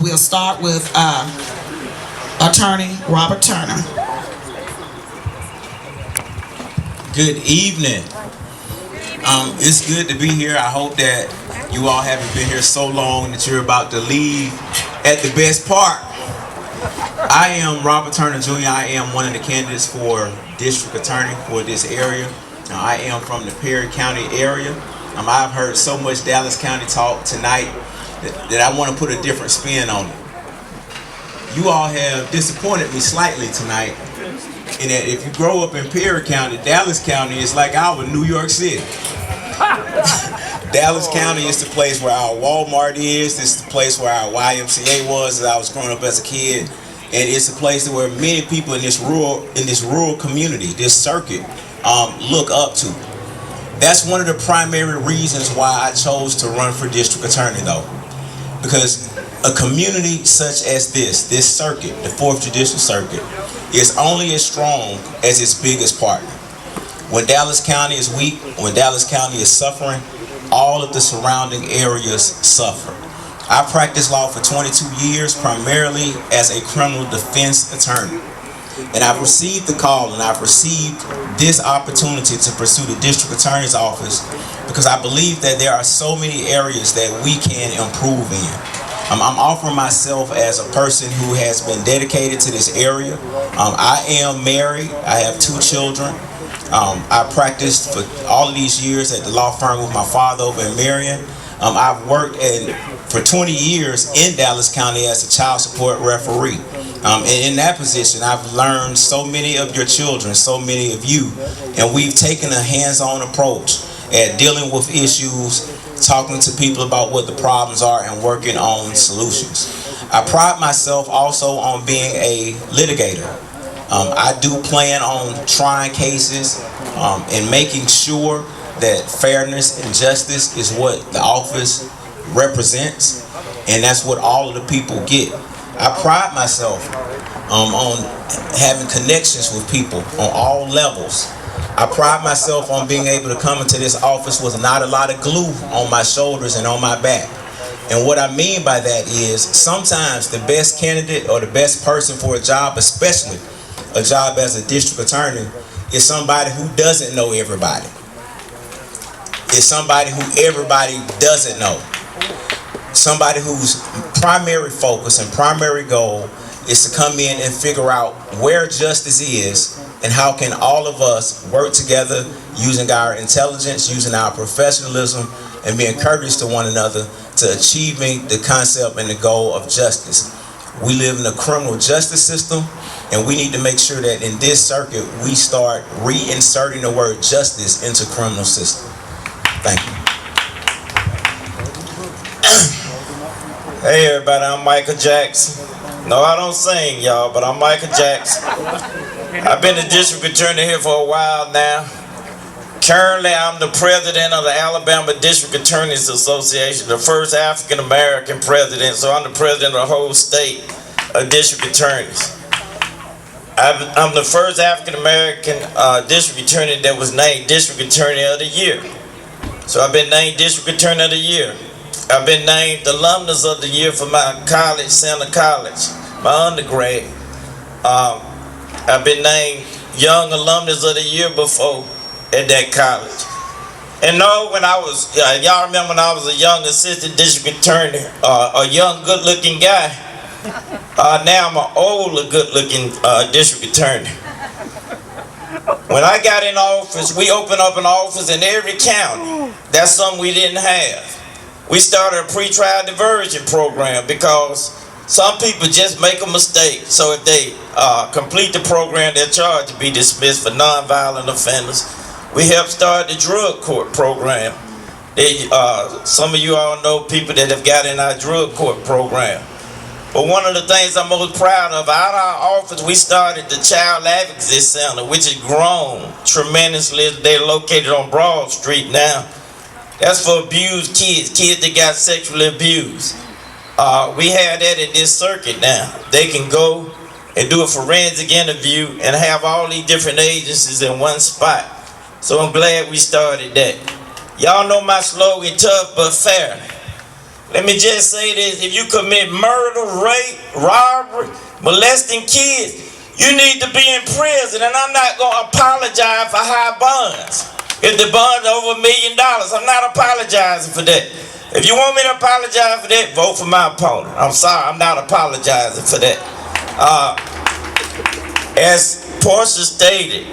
but we'll start with Attorney Robert Turner. Good evening. It's good to be here. I hope that you all haven't been here so long that you're about to leave at the best part. I am Robert Turner Jr. I am one of the candidates for district attorney for this area. I am from the Perry County area. I've heard so much Dallas County talk tonight that I want to put a different spin on it. You all have disappointed me slightly tonight in that if you grow up in Perry County, Dallas County is like our New York City. Dallas County is the place where our Walmart is. It's the place where our YMCA was as I was growing up as a kid, and it's a place where many people in this rural community, this circuit, look up to. That's one of the primary reasons why I chose to run for district attorney, though, because a community such as this circuit, the 4th Judicial Circuit, is only as strong as its biggest partner. When Dallas County is weak, when Dallas County is suffering, all of the surrounding areas suffer. I practiced law for 22 years, primarily as a criminal defense attorney. And I've received the call and I've received this opportunity to pursue the district attorney's office because I believe that there are so many areas that we can improve in. I'm offering myself as a person who has been dedicated to this area. I am married. I have 2 children. I practiced for all of these years at the law firm with my father over in Marion. I've worked for 20 years in Dallas County as a child support referee. And in that position, I've learned so many of your children, so many of you, and we've taken a hands-on approach at dealing with issues, talking to people about what the problems are, and working on solutions. I pride myself also on being a litigator. I do plan on trying cases and making sure that fairness and justice is what the office represents, and that's what all of the people get. I pride myself on having connections with people on all levels. I pride myself on being able to come into this office with not a lot of glue on my shoulders and on my back. And what I mean by that is sometimes the best candidate or the best person for a job, especially a job as a district attorney, is somebody who doesn't know everybody. It's somebody who everybody doesn't know. Somebody whose primary focus and primary goal is to come in and figure out where justice is and how can all of us work together using our intelligence, using our professionalism, and being courteous to one another to achieving the concept and the goal of justice. We live in a criminal justice system, and we need to make sure that in this circuit we start reinserting the word justice into the criminal system. Thank you. Hey everybody, I'm Michael Jackson. No, I don't sing, y'all, but I'm Michael Jackson. I've been the district attorney here for a while now. Currently, I'm the president of the Alabama District Attorneys Association, the first African-American president, so I'm the president of the whole state of district attorneys. I'm the first African-American district attorney that was named District Attorney of the Year. So I've been named District Attorney of the Year. I've been named Alumnus of the Year for my college, Santa College, my undergrad. I've been named Young Alumnus of the Year before at that college. And no, when I was, y'all remember when I was a young assistant district attorney, a young good-looking guy. Now I'm an older good-looking district attorney. When I got in office, we opened up an office in every county. That's something we didn't have. We started a pretrial diversion program because some people just make a mistake. So if they complete the program, they're charged to be dismissed for nonviolent offenders. We helped start the drug court program. Some of you all know people that have got in our drug court program. But one of the things I'm most proud of, out of our office, we started the Child Advocacy Center, which has grown tremendously. They're located on Broad Street now. That's for abused kids that got sexually abused. We have that at this circuit now. They can go and do a forensic interview and have all these different agencies in one spot. So I'm glad we started that. Y'all know my slogan, tough but fair. Let me just say this: if you commit murder, rape, robbery, molesting kids, you need to be in prison. And I'm not going to apologize for high bonds. If the bond's over $1 million, I'm not apologizing for that. If you want me to apologize for that, vote for my opponent. I'm sorry, I'm not apologizing for that. As Portia stated,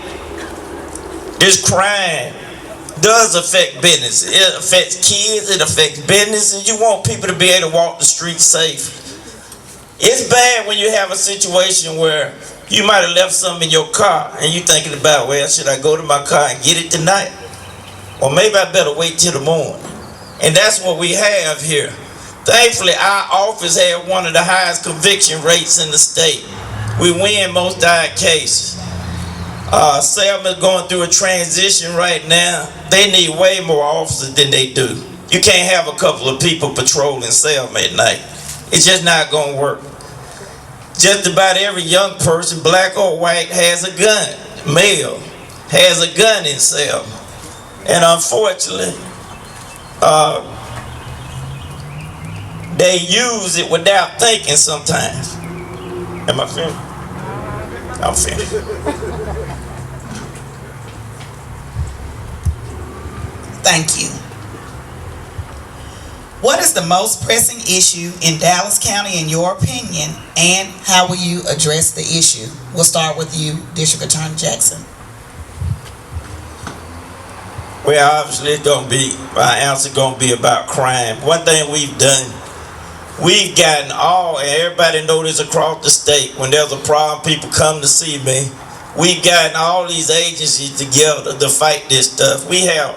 this crime does affect business. It affects kids, it affects businesses. You want people to be able to walk the streets safe. It's bad when you have a situation where you might have left something in your car and you're thinking about, well, should I go to my car and get it tonight? Or maybe I better wait till the morning. And that's what we have here. Thankfully, our office had one of the highest conviction rates in the state. We win most of our cases. Selma is going through a transition right now. They need way more officers than they do. You can't have a couple of people patrolling Selma at night. It's just not going to work. Just about every young person, black or white, has a gun. Male has a gun in Selma. And unfortunately, they use it without thinking sometimes. Am I finished? I'm finished. Thank you. What is the most pressing issue in Dallas County in your opinion, and how will you address the issue? We'll start with you, District Attorney Jackson. Well, obviously my answer gonna be about crime. One thing we've done, we've gotten and everybody knows this across the state, when there's a problem, people come to see me. We've gotten all these agencies together to fight this stuff. We have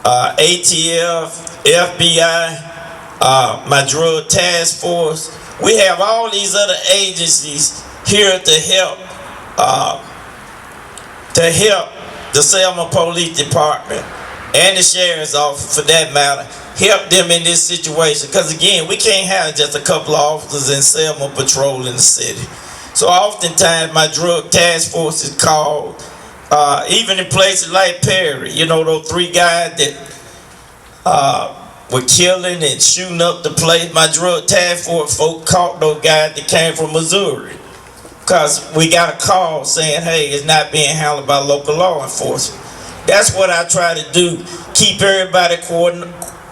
ATF, FBI, my drug task force. We have all these other agencies here to help the Selma Police Department and the Sheriff's Office, for that matter, help them in this situation. Because again, we can't have just a couple of officers in Selma patrolling the city. So oftentimes my drug task force is called, even in places like Perry, you know, those 3 guys that were killing and shooting up the place. My drug task force folk caught those guys that came from Missouri, because we got a call saying, hey, it's not being handled by local law enforcement. That's what I try to do, keep everybody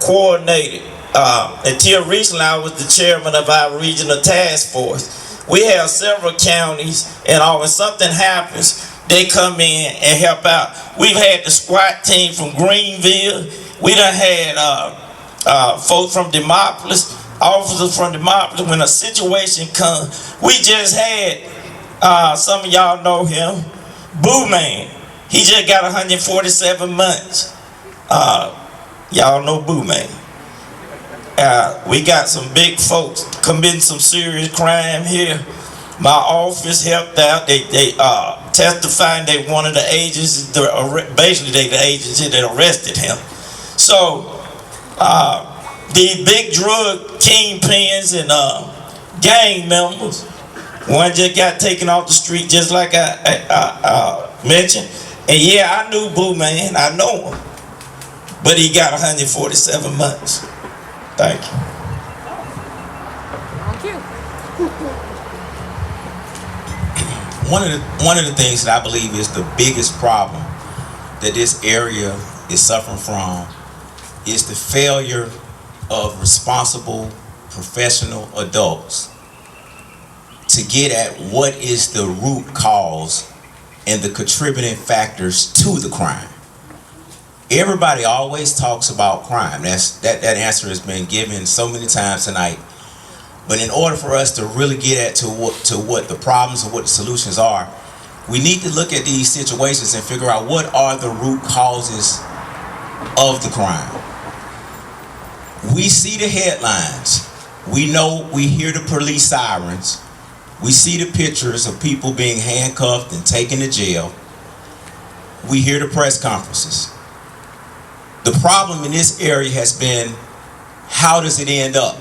coordinated. Until recently, I was the chairman of our regional task force. We have several counties, and when something happens, they come in and help out. We've had the SWAT team from Greenville. We done had folks from Demopolis, officers from Demopolis. When a situation comes, we just had, some of y'all know him, Boo Man. He just got 147 months. Y'all know Boo Man. We got some big folks committing some serious crime here. My office helped out. They testifying they one of the agencies, basically they the agency that arrested him. So these big drug kingpins and gang members, one just got taken off the street, just like I mentioned. And yeah, I knew Boo Man, I know him, but he got 147 months. Thank you. Thank you. One of the things that I believe is the biggest problem that this area is suffering from is the failure of responsible professional adults to get at what is the root cause and the contributing factors to the crime. Everybody always talks about crime. That answer has been given so many times tonight. But in order for us to really get at to what the problems and what the solutions are, we need to look at these situations and figure out what are the root causes of the crime. We see the headlines. We hear the police sirens. We see the pictures of people being handcuffed and taken to jail. We hear the press conferences. The problem in this area has been, how does it end up?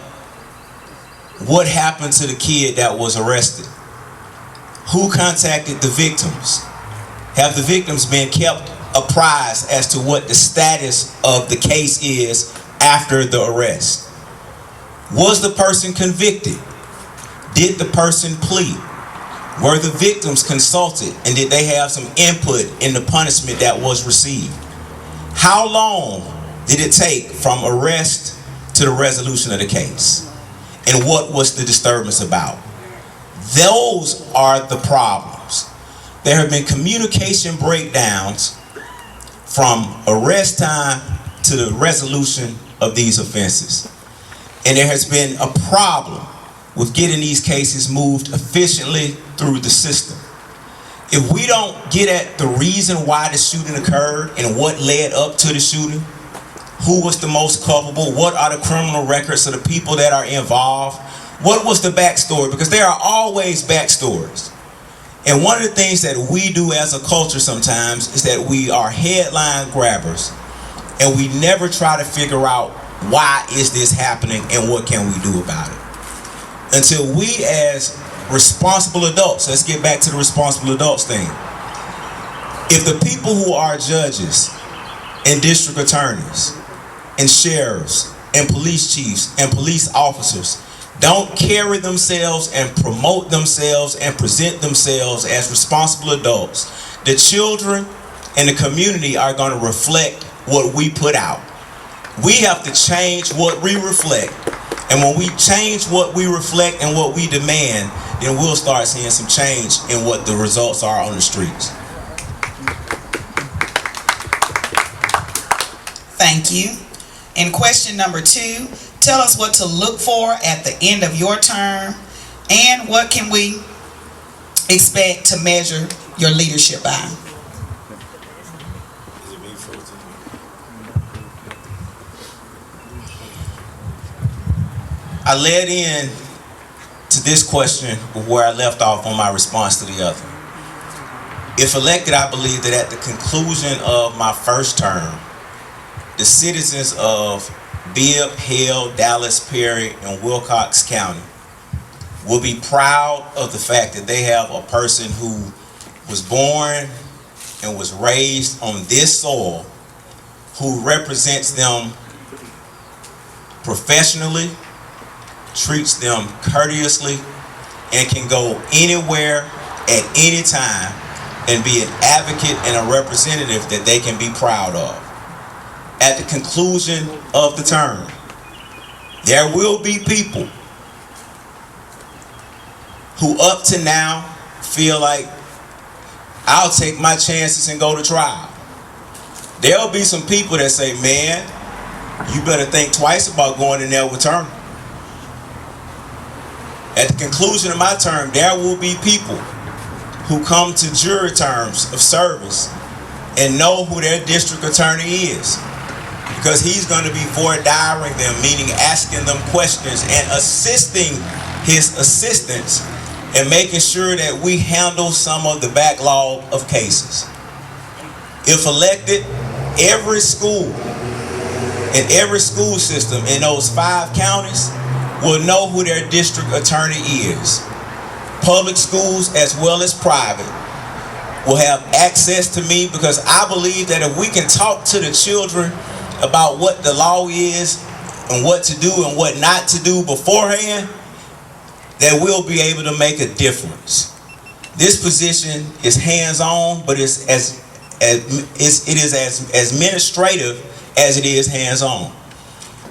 What happened to the kid that was arrested? Who contacted the victims? Have the victims been kept apprised as to what the status of the case is after the arrest? Was the person convicted? Did the person plead? Were the victims consulted, and did they have some input in the punishment that was received? How long did it take from arrest to the resolution of the case? And what was the disturbance about? Those are the problems. There have been communication breakdowns from arrest time to the resolution of these offenses. And there has been a problem with getting these cases moved efficiently through the system. If we don't get at the reason why the shooting occurred and what led up to the shooting, who was the most culpable, what are the criminal records of the people that are involved, what was the backstory, because there are always backstories. And one of the things that we do as a culture sometimes is that we are headline grabbers, and we never try to figure out why is this happening and what can we do about it. Until we as responsible adults, let's get back to the responsible adults thing. If the people who are judges and district attorneys and sheriffs and police chiefs and police officers don't carry themselves and promote themselves and present themselves as responsible adults, the children and the community are going to reflect what we put out. We have to change what we reflect. And when we change what we reflect and what we demand, then we'll start seeing some change in what the results are on the streets. Thank you. And question number 2, tell us what to look for at the end of your term, and what can we expect to measure your leadership by? I led in to this question where I left off on my response to the other. If elected, I believe that at the conclusion of my first term, the citizens of Bibb, Hale, Dallas, Perry, and Wilcox County will be proud of the fact that they have a person who was born and was raised on this soil, who represents them professionally, treats them courteously, and can go anywhere at any time and be an advocate and a representative that they can be proud of. At the conclusion of the term, there will be people who up to now feel like, I'll take my chances and go to trial. There'll be some people that say, man, you better think twice about going in there with Turner. At the conclusion of my term, there will be people who come to jury terms of service and know who their district attorney is, because he's going to be voir diring them, meaning asking them questions and assisting his assistants and making sure that we handle some of the backlog of cases. If elected, every school and every school system in those 5 counties will know who their district attorney is. Public schools as well as private will have access to me, because I believe that if we can talk to the children about what the law is and what to do and what not to do beforehand, that we'll be able to make a difference. This position is hands-on, but it is as administrative as it is hands-on.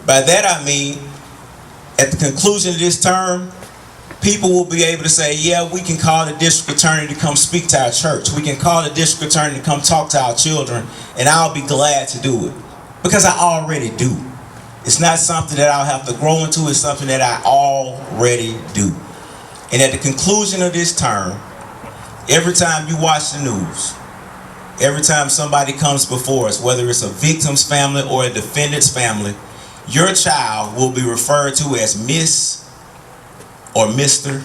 By that I mean, at the conclusion of this term, people will be able to say, yeah, we can call the district attorney to come speak to our church. We can call the district attorney to come talk to our children, and I'll be glad to do it, because I already do. It's not something that I'll have to grow into, it's something that I already do. And at the conclusion of this term, every time you watch the news, every time somebody comes before us, whether it's a victim's family or a defendant's family, your child will be referred to as Miss or Mr.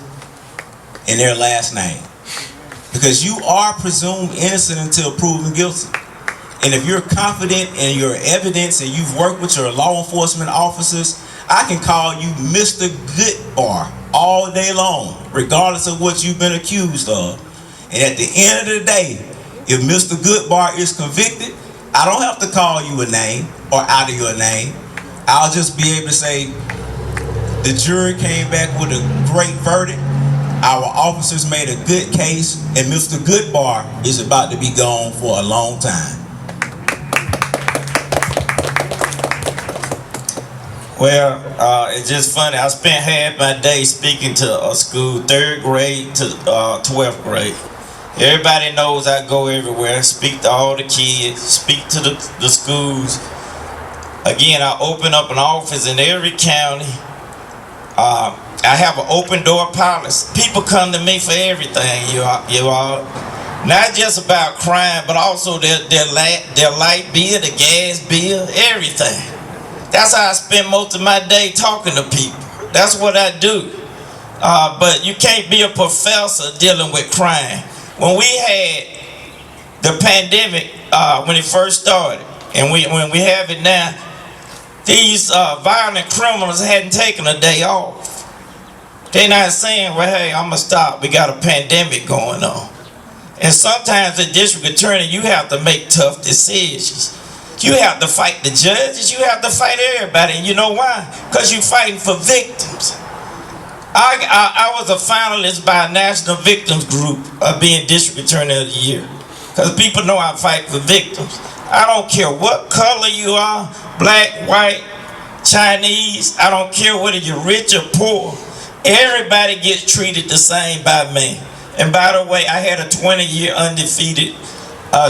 in their last name, because you are presumed innocent until proven guilty. And if you're confident in your evidence and you've worked with your law enforcement officers, I can call you Mr. Goodbar all day long, regardless of what you've been accused of. And at the end of the day, if Mr. Goodbar is convicted, I don't have to call you a name or out of your name. I'll just be able to say, The jury came back with a great verdict. Our officers made a good case, and Mr. Goodbar is about to be gone for a long time. Well, it's just funny. I spent half my day speaking to a school, 3rd grade to 12th grade. Everybody knows I go everywhere, speak to all the kids, speak to the schools. Again, I open up an office in every county. I have an open door policy. People come to me for everything, you all. Not just about crime, but also their light bill, the gas bill, everything. That's how I spend most of my day talking to people. That's what I do. But you can't be a professor dealing with crime. When we had the pandemic, when it first started, and when we have it now, these violent criminals hadn't taken a day off. They're not saying, well, hey, I'm gonna stop. We got a pandemic going on. And sometimes the district attorney, you have to make tough decisions. You have to fight the judges, you have to fight everybody, and you know why? Because you're fighting for victims. I was a finalist by a national victims group of being district attorney of the year. Because people know I fight for victims. I don't care what color you are, black, white, Chinese, I don't care whether you're rich or poor. Everybody gets treated the same by me. And by the way, I had a 20-year undefeated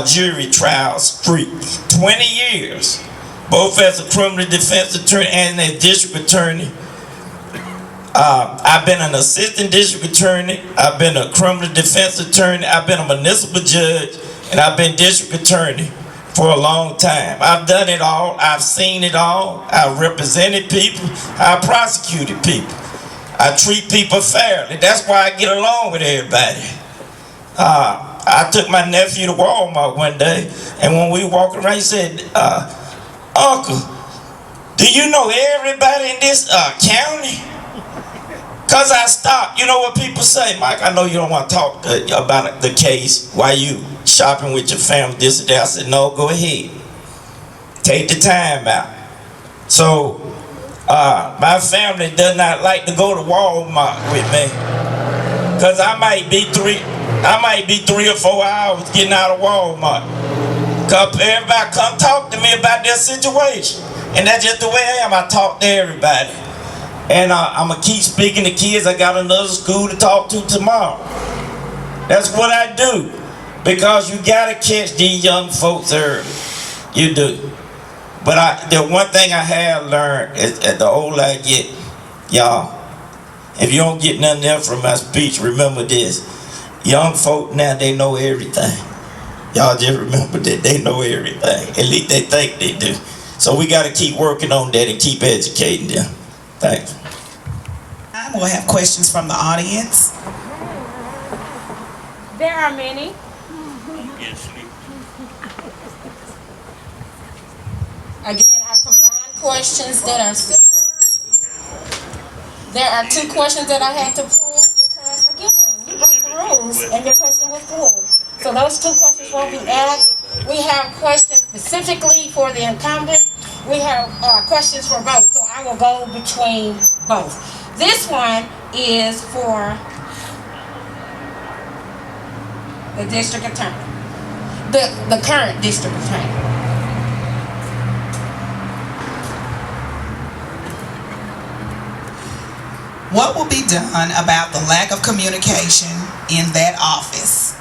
jury trial streak. 20 years, both as a criminal defense attorney and a district attorney. I've been an assistant district attorney, I've been a criminal defense attorney, I've been a municipal judge, and I've been district attorney for a long time. I've done it all, I've seen it all, I've represented people, I've prosecuted people. I treat people fairly, that's why I get along with everybody. I took my nephew to Walmart one day, and when we walked around, he said, Uncle, do you know everybody in this county? Because I stopped. You know what people say, Mike, I know you don't want to talk about the case while you shopping with your family, this and that. I said, no, go ahead. Take the time out. So, my family does not like to go to Walmart with me. Because I might be 3 or 4 hours getting out of Walmart. Everybody come talk to me about their situation. And that's just the way I am. I talk to everybody. And I'm going to keep speaking to kids. I got another school to talk to tomorrow. That's what I do. Because you got to catch these young folks early. You do. But the one thing I have learned is the older I get, y'all, if you don't get nothing else from my speech, remember this. Young folk now, they know everything. Y'all just remember that they know everything. At least they think they do. So we got to keep working on that and keep educating them. Thanks. We'll have questions from the audience. There are many. Again, I combined questions that are similar. There are 2 questions that I had to pull because, again, you broke the rules and your question was pulled. So those 2 questions won't be asked. We have questions specifically for the incumbent. We have questions for both, so I will go between both. This one is for the district attorney, the current district attorney. What will be done about the lack of communication in that office?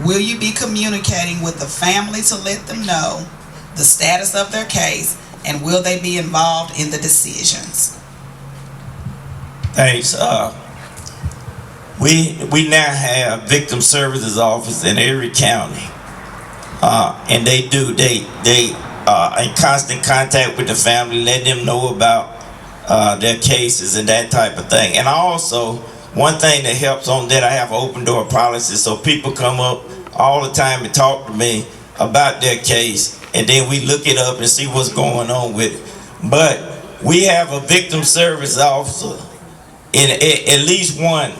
Will you be communicating with the family to let them know the status of their case, and will they be involved in the decisions? Thanks. We now have victim services office in every county, and they are in constant contact with the family, letting them know about their cases and that type of thing. And also, one thing that helps on that, I have an open door policy, so people come up all the time and talk to me about their case, and then we look it up and see what's going on with it. But we have a victim service officer in at least one,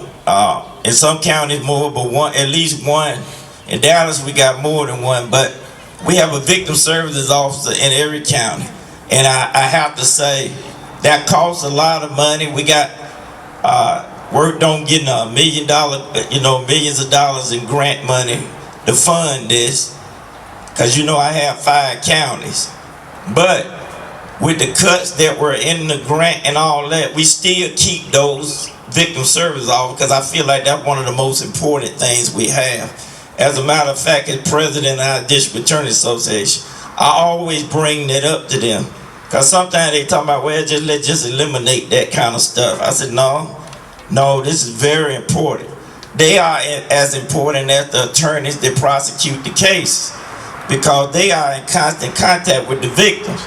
in some counties more, but at least one. In Dallas we got more than one, but we have a victim services officer in every county. And I have to say, That costs a lot of money. We got worked on getting $1 million, millions of dollars in grant money to fund this, because I have 5 counties. But with the cuts that were in the grant and all that, we still keep those victim services off, because I feel like that's one of the most important things we have. As a matter of fact, as president of our District Attorney Association, I always bring that up to them, because sometimes they talk about, well, let's just eliminate that kind of stuff. I said, no, this is very important. They are as important as the attorneys that prosecute the case, because they are in constant contact with the victims.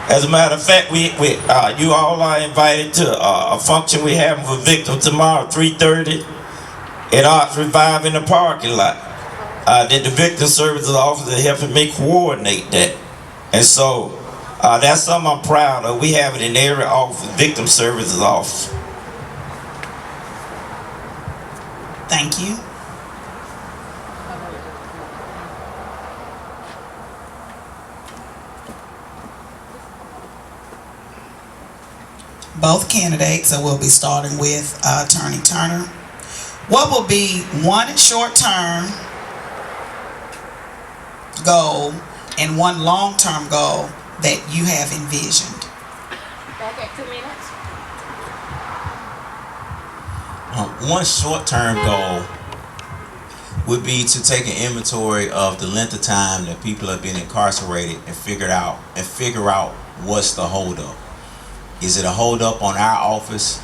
As a matter of fact, you all are invited to a function we have for victims tomorrow, 3:30, at Arts Revive in the parking lot. That the Victim Services Officer helping me coordinate that. And so that's something I'm proud of. We have it in every office, Victim Services Office. Thank you. Both candidates, so we'll be starting with Attorney Turner. What will be one short-term goal and one long-term goal that you have envisioned? Back at 2 minutes. One short-term goal would be to take an inventory of the length of time that people have been incarcerated and figure out what's the holdup. Is it a holdup on our office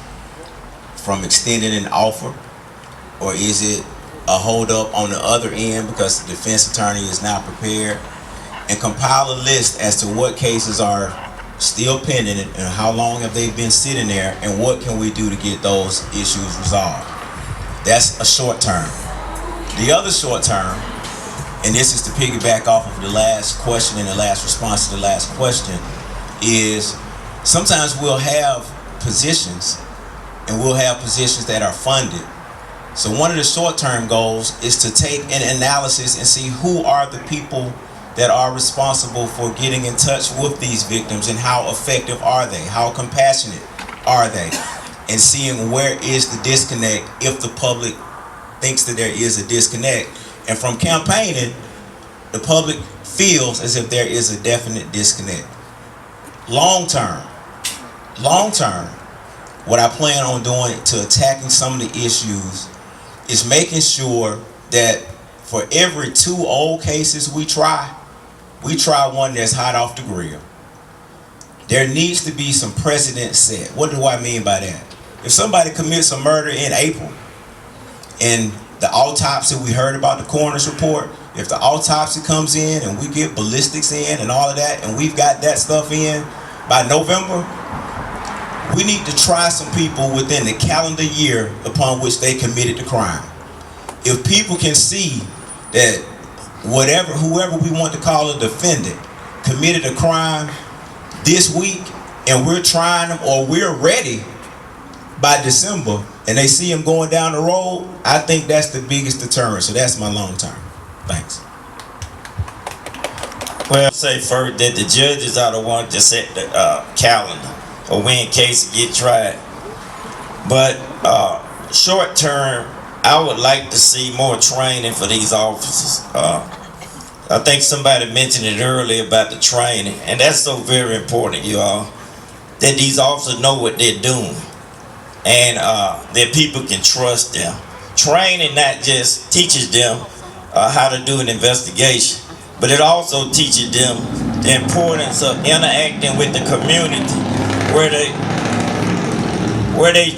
from extending an offer, or is it a holdup on the other end because the defense attorney is not prepared? And compile a list as to what cases are still pending and how long have they been sitting there, and what can we do to get those issues resolved. That's a short term. The other short term, and this is to piggyback off of the last question and the last response to the last question, is sometimes we'll have positions, and we'll have positions that are funded. So one of the short-term goals is to take an analysis and see who are the people that are responsible for getting in touch with these victims, and how effective are they, how compassionate are they, and seeing where is the disconnect if the public thinks that there is a disconnect. And from campaigning, the public feels as if there is a definite disconnect. Long term, what I plan on doing to attacking some of the issues is making sure that for every 2 old cases we try one that's hot off the grill. There needs to be some precedent set. What do I mean by that? If somebody commits a murder in April, and the autopsy, we heard about the coroner's report, if the autopsy comes in and we get ballistics in and all of that, and we've got that stuff in by November, we need to try some people within the calendar year upon which they committed the crime. If people can see that whoever we want to call a defendant committed a crime this week, and we're trying them, or we're ready by December, and they see them going down the road, I think that's the biggest deterrent. So that's my long term. Thanks. Well, I'll say first that the judges are the ones that set the calendar or when cases get tried. But short term, I would like to see more training for these officers. I think somebody mentioned it earlier about the training, and that's so very important, you all, that these officers know what they're doing, and that people can trust them. Training not just teaches them how to do an investigation, but it also teaches them the importance of interacting with the community, where they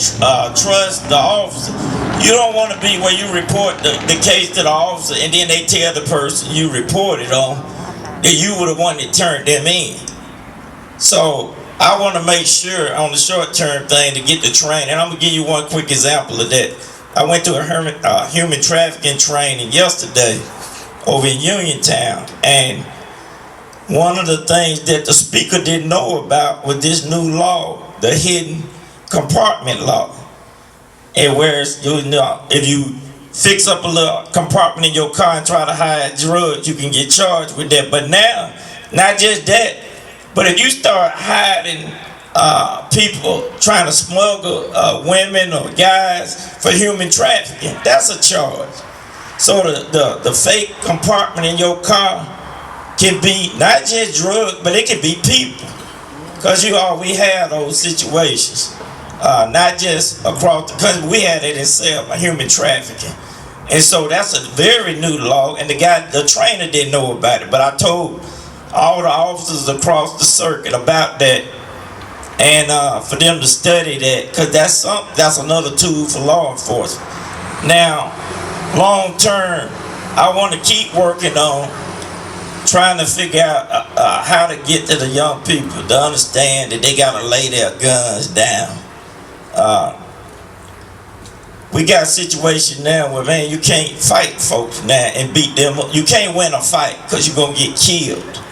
trust the officer. You don't want to be where you report the case to the officer, and then they tell the person you reported on that you were the one that turned them in. So I want to make sure on the short-term thing to get the training. And I'm going to give you one quick example of that. I went to a human trafficking training yesterday over in Uniontown, and one of the things that the speaker didn't know about was this new law, the hidden compartment law. And whereas if you fix up a little compartment in your car and try to hide drugs, you can get charged with that. But now, not just that, but if you start hiding people trying to smuggle women or guys for human trafficking. That's a charge. So the fake compartment in your car can be not just drugs, but it can be people. Because we have those situations. Not just across the country, we had it in Selma, human trafficking. And so that's a very new law, and the trainer didn't know about it, but I told all the officers across the circuit about that, and for them to study that, because that's another tool for law enforcement. Now, long term, I want to keep working on trying to figure out how to get to the young people to understand that they got to lay their guns down. We got a situation now where, man, you can't fight folks now and beat them up. You can't win a fight because you're going to get killed.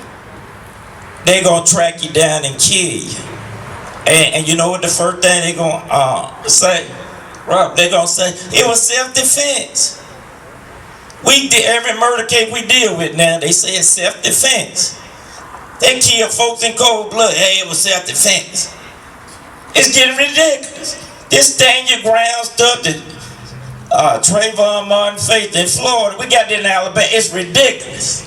They're going to track you down and kill you. And you know what the first thing they're going to say? Rob, they're going to say, it was self-defense. Every murder case we deal with now, they say it's self-defense. They kill folks in cold blood. Hey, it was self-defense. It's getting ridiculous. This stand your ground stuff that Trayvon Martin faced in Florida, we got it in Alabama. It's ridiculous.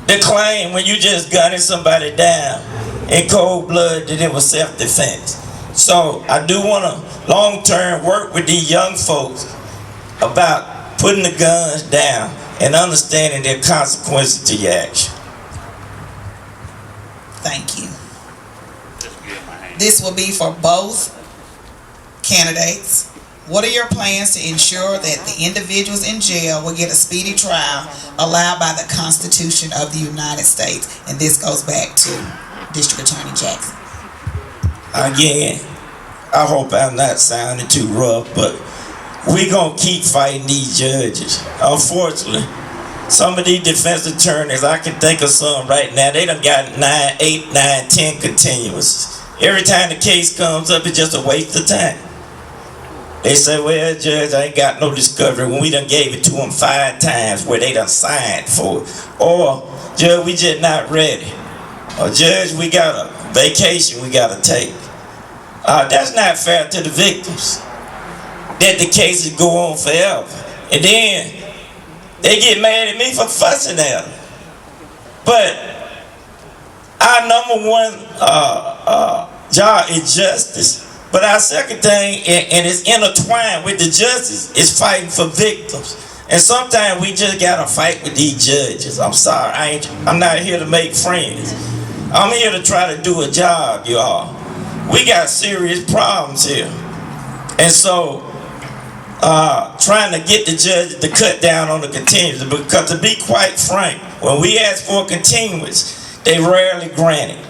The claim when you just gunning somebody down in cold blood that it was self-defense. So I do want to long-term work with these young folks about putting the guns down and understanding their consequences to your action. Thank you. This will be for both candidates. What are your plans to ensure that the individuals in jail will get a speedy trial allowed by the Constitution of the United States? And this goes back to District Attorney Jackson. Again, I hope I'm not sounding too rough, but we're going to keep fighting these judges. Unfortunately, some of these defense attorneys, I can think of some right now, they done got 9, 8, 9, 10 continuous. Every time the case comes up, it's just a waste of time. They say, well, Judge, I ain't got no discovery when we done gave it to them 5 times where they done signed for it. Or, Judge, we just not ready. Or, Judge, we got a vacation we got to take. That's not fair to the victims. That the cases go on forever. And then they get mad at me for fussing at them. But our number one job is justice. But our second thing, and it's intertwined with the justice, is fighting for victims. And sometimes we just gotta fight with these judges. I'm sorry, I'm not here to make friends. I'm here to try to do a job, y'all. We got serious problems here. And so, trying to get the judges to cut down on the continuance, because to be quite frank, when we ask for a continuance, they rarely grant it.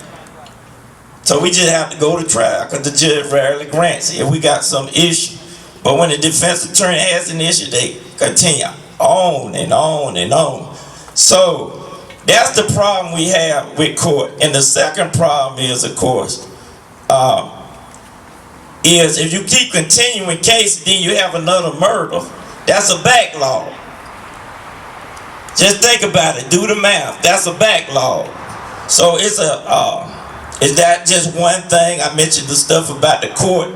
So we just have to go to trial because the judge rarely grants it if we got some issue. But when the defense attorney has an issue, they continue on and on and on. So that's the problem we have with court. And the second problem is, of course, is if you keep continuing cases, then you have another murder. That's a backlog. Just think about it. Do the math. That's a backlog. So it's not just one thing. I mentioned the stuff about the court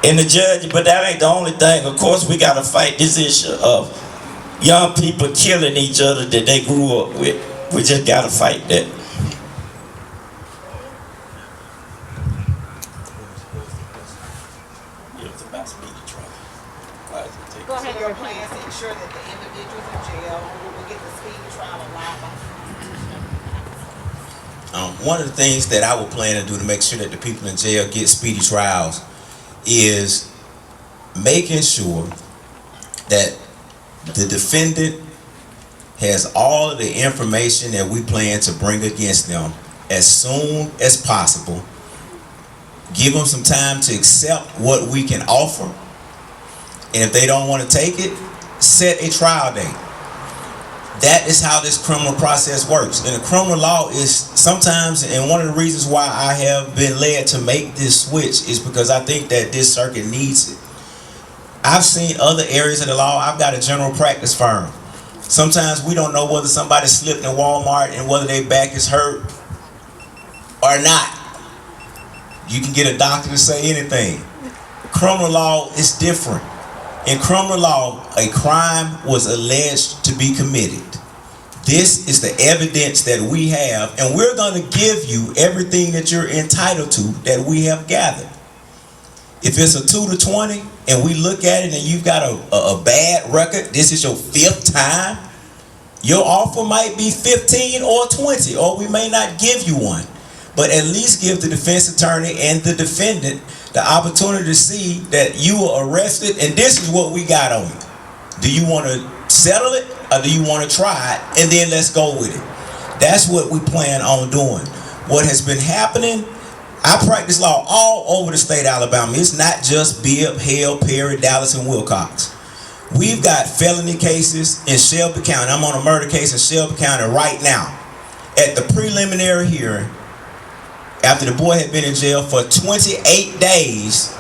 and the judge, but that ain't the only thing. Of course, we got to fight this issue of young people killing each other that they grew up with. We just got to fight that. Go ahead. Your plans to ensure that the individuals in jail will get the speedy trial allowed by. One of the things that I would plan to do to make sure that the people in jail get speedy trials is making sure that the defendant has all of the information that we plan to bring against them as soon as possible. Give them some time to accept what we can offer. And if they don't want to take it, set a trial date. That is how this criminal process works. And the criminal law is sometimes, and one of the reasons why I have been led to make this switch is because I think that this circuit needs it. I've seen other areas of the law. I've got a general practice firm. Sometimes we don't know whether somebody slipped in Walmart and whether their back is hurt or not. You can get a doctor to say anything. Criminal law is different. In criminal law, a crime was alleged to be committed. This is the evidence that we have, and we're going to give you everything that you're entitled to that we have gathered. If it's a 2 to 20 and we look at it and you've got a bad record, this is your 5th time, your offer might be 15 or 20, or we may not give you one. But at least give the defense attorney and the defendant the opportunity to see that you were arrested and this is what we got on you. Do you want to settle it or do you want to try it, and then let's go with it? That's what we plan on doing. What has been happening, I practice law all over the state of Alabama. It's not just Bibb, Hale, Perry, Dallas, and Wilcox. We've got felony cases in Shelby County. I'm on a murder case in Shelby County right now. At the preliminary hearing, after the boy had been in jail for 28 days,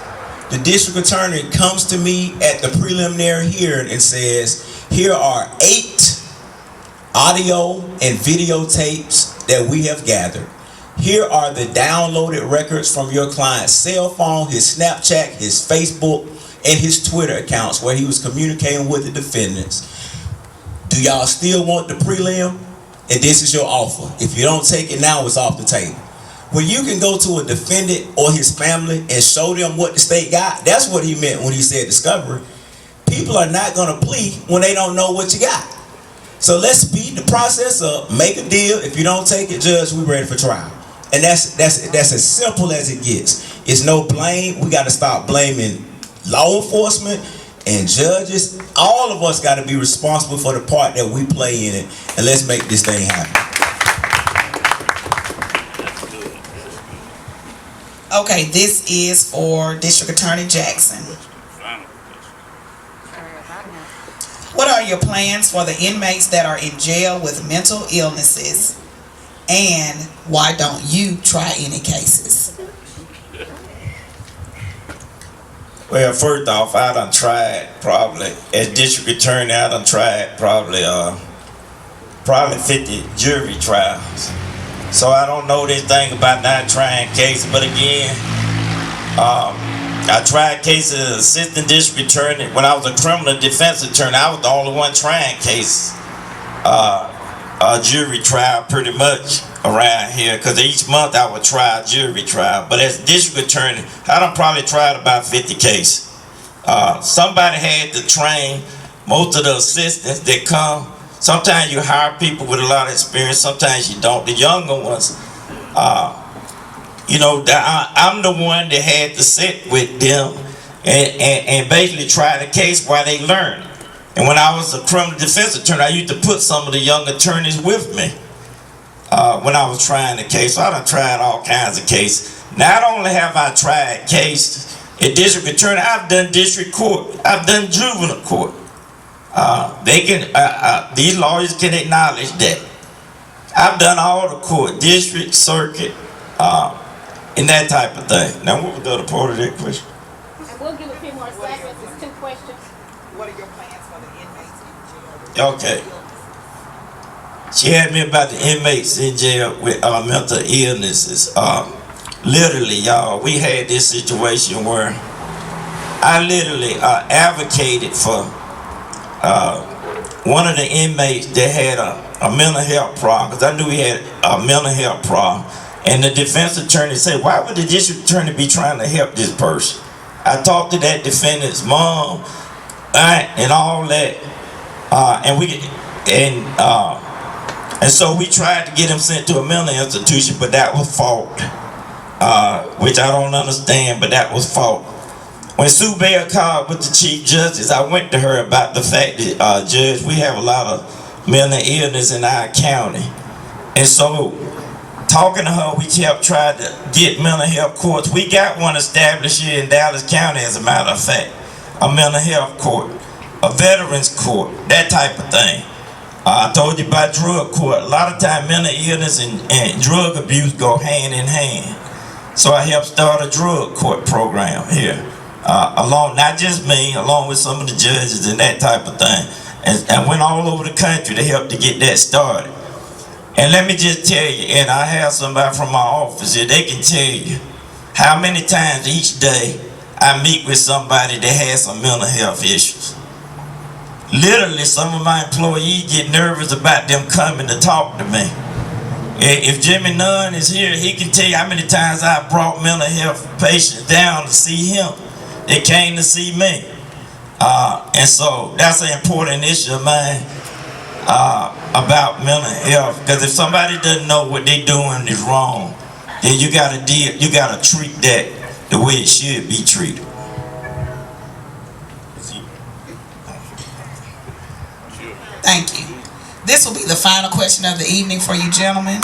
the district attorney comes to me at the preliminary hearing and says, here are 8 audio and videotapes that we have gathered. Here are the downloaded records from your client's cell phone, his Snapchat, his Facebook, and his Twitter accounts where he was communicating with the defendants. Do y'all still want the prelim? And this is your offer. If you don't take it now, it's off the table. When you can go to a defendant or his family and show them what the state got, that's what he meant when he said discovery. People are not going to plea when they don't know what you got. So let's speed the process up, make a deal. If you don't take it, judge, we're ready for trial. And that's as simple as it gets. It's no blame. We got to stop blaming law enforcement and judges. All of us got to be responsible for the part that we play in it, and let's make this thing happen. Okay, this is for District Attorney Jackson. What are your plans for the inmates that are in jail with mental illnesses, and why don't you try any cases? Well, first off, I done tried probably, as district attorney, I done tried probably 50 jury trials. So I don't know this thing about not trying cases, but again, I tried cases as assistant district attorney. When I was a criminal defense attorney, I was the only one trying cases. A jury trial pretty much around here, because each month I would try a jury trial. But as a district attorney, I done probably tried about 50 cases. Somebody had to train most of the assistants that come. Sometimes you hire people with a lot of experience, sometimes you don't. The younger ones, I'm the one that had to sit with them and basically try the case while they learn. And when I was a criminal defense attorney, I used to put some of the young attorneys with me when I was trying the case. So I done tried all kinds of cases. Not only have I tried cases at district attorney, I've done district court, I've done juvenile court. These lawyers can acknowledge that. I've done all the court, district, circuit, and that type of thing. Now, what was the other part of that question? And we'll give a few more seconds. It's 2 questions. What are your plans for the inmates in jail? Okay. She had me about the inmates in jail with mental illnesses. Literally, y'all, we had this situation where I literally advocated for one of the inmates that had a mental health problem, because I knew he had a mental health problem. And the defense attorney said, why would the district attorney be trying to help this person? I talked to that defendant's mom, aunt, and all that, and so we tried to get him sent to a mental institution, but that was fault, which I don't understand, but that was fault. When Sue Bayer called with the Chief Justice, I went to her about the fact that, Judge, we have a lot of mental illness in our county. And so, talking to her, we kept trying to get mental health courts. We got one established here in Dallas County, as a matter of fact. A mental health court, a veterans court, that type of thing. I told you about drug court. A lot of times mental illness and drug abuse go hand in hand. So I helped start a drug court program here. Along, not just me, along with some of the judges and that type of thing. And went all over the country to help to get that started. And let me just tell you, and I have somebody from my office here, they can tell you, How many times each day I meet with somebody that has some mental health issues? Literally, some of my employees get nervous about them coming to talk to me. If Jimmy Nunn is here, he can tell you how many times I brought mental health patients down to see him. They came to see me. And so that's an important issue of mine about mental health. Because if somebody doesn't know what they're doing is wrong, then you gotta treat that the way it should be treated. Thank you. This will be the final question of the evening for you gentlemen.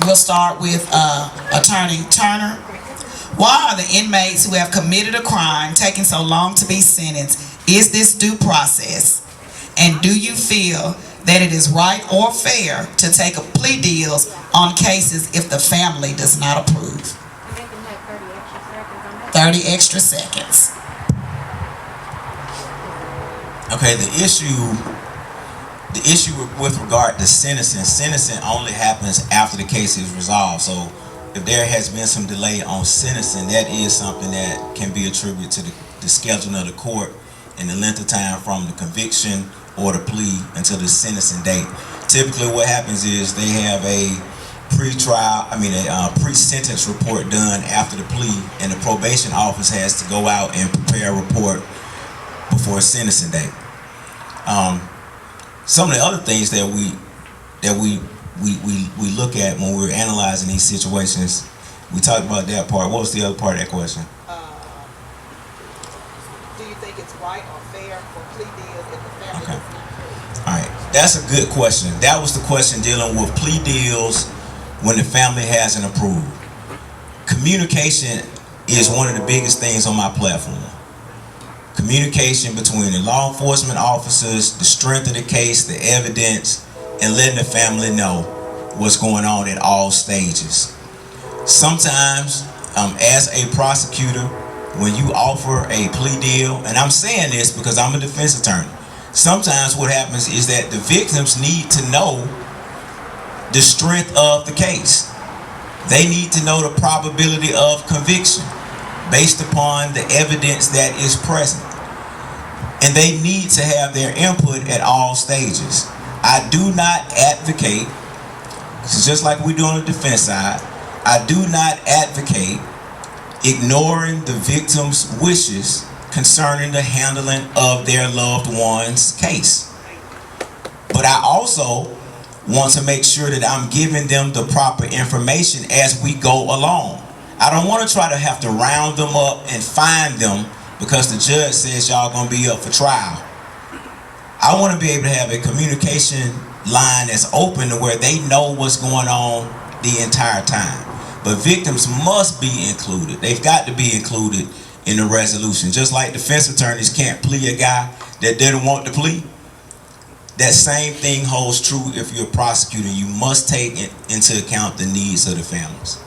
We'll start with Attorney Turner. Why are the inmates who have committed a crime taking so long to be sentenced? Is this due process? And do you feel that it is right or fair to take a plea deals on cases if the family does not approve? 30 extra seconds. Okay, the issue with regard to sentencing only happens after the case is resolved. So if there has been some delay on sentencing, that is something that can be attributed to the scheduling of the court and the length of time from the conviction or the plea until the sentencing date. Typically what happens is they have a pre-sentence report done after the plea, and the probation office has to go out and prepare a report before sentencing date. Some of the other things that we look at when we're analyzing these situations, we talked about that part. What was the other part of that question? Do you think it's right or fair for plea deals if the family does not approve? All right, that's a good question. That was the question dealing with plea deals when the family hasn't approved. Communication is one of the biggest things on my platform. Communication between the law enforcement officers, the strength of the case, the evidence, and letting the family know what's going on at all stages. Sometimes, as a prosecutor, when you offer a plea deal, and I'm saying this because I'm a defense attorney, sometimes what happens is that the victims need to know the strength of the case. They need to know the probability of conviction based upon the evidence that is present. And they need to have their input at all stages. I do not advocate, just like we do on the defense side, I do not advocate ignoring the victim's wishes concerning the handling of their loved one's case. But I also want to make sure that I'm giving them the proper information as we go along. I don't want to try to have to round them up and find them because the judge says y'all gonna be up for trial. I want to be able to have a communication line that's open to where they know what's going on the entire time. But victims must be included. They've got to be included in the resolution. Just like defense attorneys can't plea a guy that didn't want to plea. That same thing holds true if you're a prosecutor. You must take into account the needs of the families.